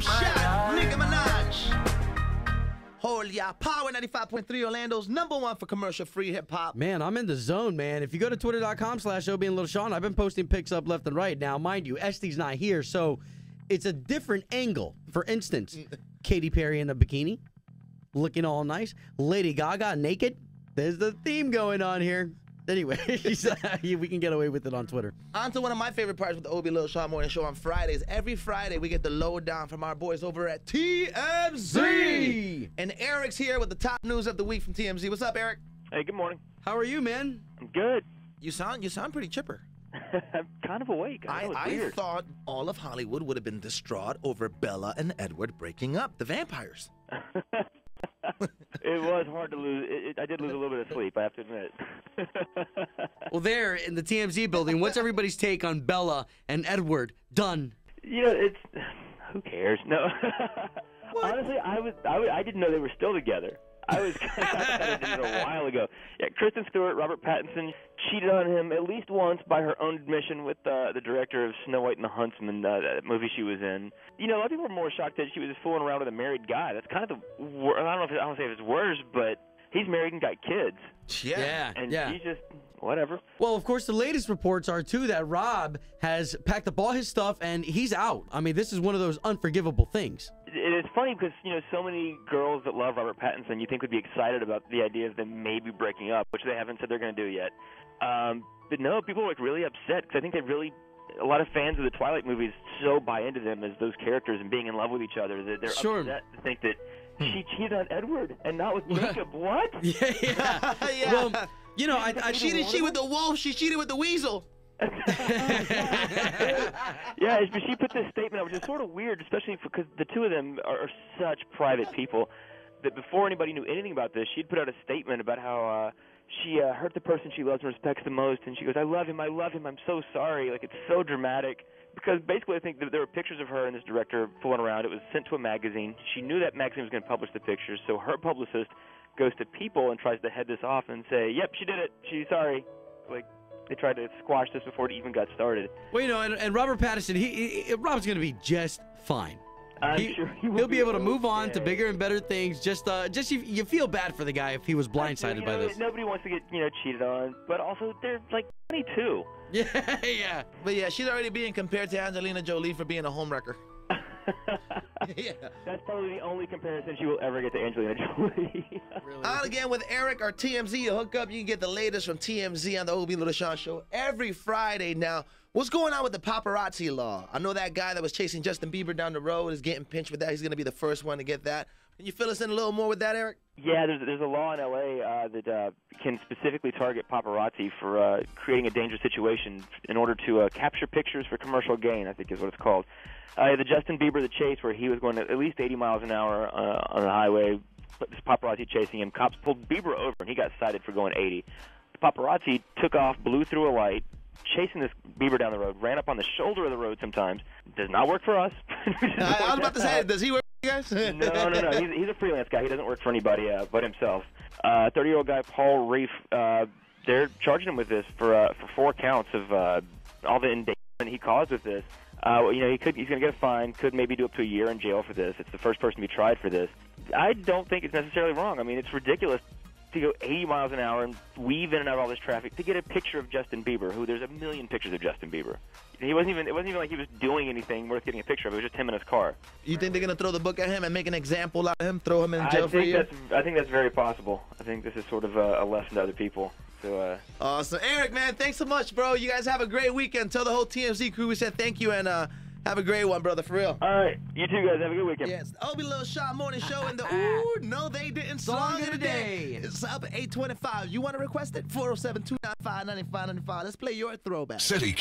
Shot, Nicki Minaj. Hold ya, Power 95.3, Orlando's #1 for commercial-free hip-hop. Man, I'm in the zone, man. If you go to twitter.com/Obie Lil Shawn, I've been posting pics up left and right. Now, mind you, Estee's not here, so it's a different angle. For instance, Katy Perry in a bikini, looking all nice. Lady Gaga naked. There's the theme going on here. Anyway, we can get away with it on Twitter. On to one of my favorite parts with the Obie Lil Shawn Morning Show on Fridays. Every Friday, we get the lowdown from our boys over at TMZ. And Eric's here with the top news of the week from TMZ. What's up, Eric? Hey, good morning. How are you, man? I'm good. You sound pretty chipper. I'm kind of awake. I thought all of Hollywood would have been distraught over Bella and Edward breaking up, the vampires. It was hard to lose. I did lose a little bit of sleep, I have to admit. Well, there in the TMZ building, what's everybody's take on Bella and Edward? Done. You know, who cares? No. Honestly, I didn't know they were still together. I did it a while ago. Yeah, Kristen Stewart, Robert Pattinson cheated on him at least once by her own admission with the director of Snow White and the Huntsman, that movie she was in. You know, a lot of people were more shocked that she was just fooling around with a married guy. That's kind of I don't say it's worse, but he's married and got kids. Yeah. And she's just whatever. Well, of course, the latest reports are, too, that Rob has packed up all his stuff and he's out. I mean, this is one of those unforgivable things. It's funny because, you know, so many girls that love Robert Pattinson you think would be excited about the idea of them maybe breaking up, which they haven't said they're going to do yet. But no, people are like really upset because I think a lot of fans of the Twilight movies so buy into them as those characters and being in love with each other that they're upset to think that she cheated on Edward and not with Jacob. What? Yeah. Well, you know, She with the wolf. She cheated with the weasel. Yeah, but she put this statement out, which is sort of weird, especially because the two of them are such private people that before anybody knew anything about this, she'd put out a statement about how she hurt the person she loves and respects the most, and she goes, I love him, I'm so sorry. Like, it's so dramatic. Because basically I think that there were pictures of her and this director fooling around. It was sent to a magazine. She knew that magazine was going to publish the pictures, so her publicist goes to People and tries to head this off and say, yep, she did it. She's sorry. Like, they tried to squash this before it even got started. Well, you know, and Robert Pattinson, Rob's going to be just fine. I'm sure he'll be able to move on to bigger and better things. Just you feel bad for the guy if he was blindsided by this. Nobody wants to get cheated on, but also they're like 22. Yeah. But yeah, she's already being compared to Angelina Jolie for being a homewrecker. Yeah. That's probably the only comparison she will ever get to Angelina Jolie. Really? On again with Eric, our TMZ hookup. You can get the latest from TMZ on the Obie Lil Shawn Show every Friday. Now, what's going on with the paparazzi law? I know that guy that was chasing Justin Bieber down the road is getting pinched with that. He's going to be the first one to get that. Can you fill us in a little more with that, Eric? Yeah, there's a law in L.A. That can specifically target paparazzi for creating a dangerous situation in order to capture pictures for commercial gain, I think is what it's called. The Justin Bieber, the chase, where he was going at least 80 miles an hour on the highway, this paparazzi chasing him. Cops pulled Bieber over, and he got cited for going 80. The paparazzi took off, blew through a light, chasing this Bieber down the road, ran up on the shoulder of the road sometimes. Does not work for us. I was about to say, does he work for you guys? No. He's a freelance guy. He doesn't work for anybody but himself. 30-year-old guy, Paul Reif, they're charging him with this for 4 counts of all the endangerment he caused with this. He's going to get a fine, could maybe do up to a year in jail for this. It's the first person to be tried for this. I don't think it's necessarily wrong. I mean, it's ridiculous to go 80 miles an hour and weave in and out of all this traffic to get a picture of Justin Bieber, who there's a million pictures of Justin Bieber. It wasn't even like he was doing anything worth getting a picture of. It was just him in his car. You think they're going to throw the book at him and make an example out of him, throw him in jail for a year? I think that's very possible. I think this is sort of a lesson to other people. So, awesome. Eric, man, thanks so much, bro. You guys have a great weekend. Tell the whole TMZ crew we said thank you, and have a great one, brother, for real. All right. You too, guys. Have a good weekend. Yes. Obie Lil Shawn Morning Show in the Ooh, No They Didn't Song of the Day. It's up at 8:25. You want to request it? 407-295-9595. Let's play your throwback. City.